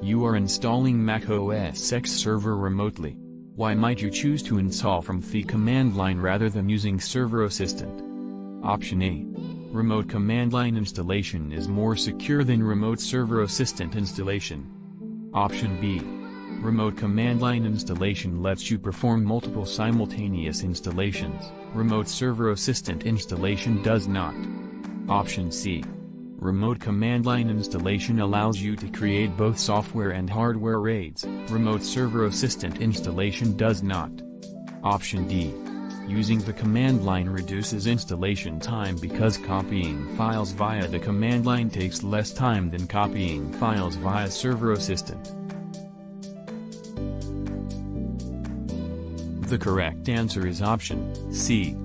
You are installing Mac OS X Server remotely. Why might you choose to install from the command line rather than using Server Assistant? Option A. Remote command line installation is more secure than remote Server Assistant installation. Option B. Remote command line installation lets you perform multiple simultaneous installations. Remote Server Assistant installation does not. Option C. Remote command line installation allows you to create both software and hardware RAIDs. Remote Server Assistant installation does not. Option D. Using the command line reduces installation time because copying files via the command line takes less time than copying files via Server Assistant. The correct answer is option C.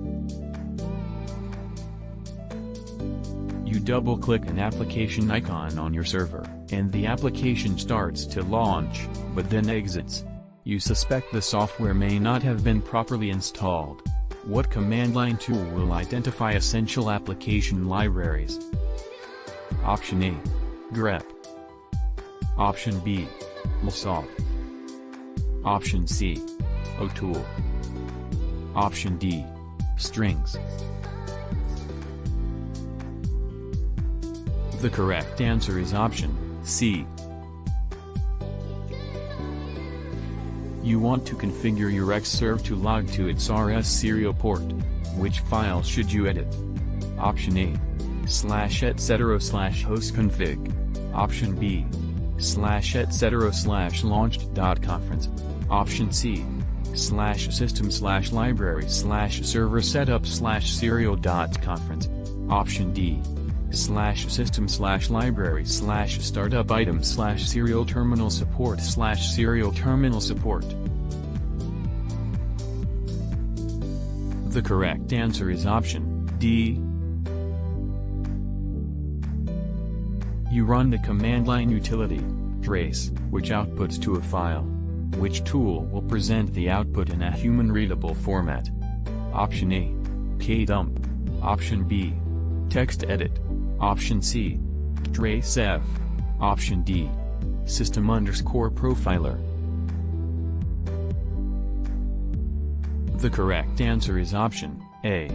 You double-click an application icon on your server, and the application starts to launch, but then exits. You suspect the software may not have been properly installed. What command line tool will identify essential application libraries? Option A. grep. Option B. lsop. Option C. otool. Option D. strings. The correct answer is option C. You want to configure your Xserve to log to its RS serial port. Which file should you edit? Option A. /etc/hostconfig. Option B. /etc/launched.conference. Option C. /system/library/server setup/serial.conference. Option D. /system/library/startup item/serial terminal support/serial terminal support. The correct answer is option D. You run the command line utility, trace, which outputs to a file. Which tool will present the output in a human-readable format? Option A. Kdump. Option B. TextEdit. Option C. tracev. Option D. system_profiler. The correct answer is option A.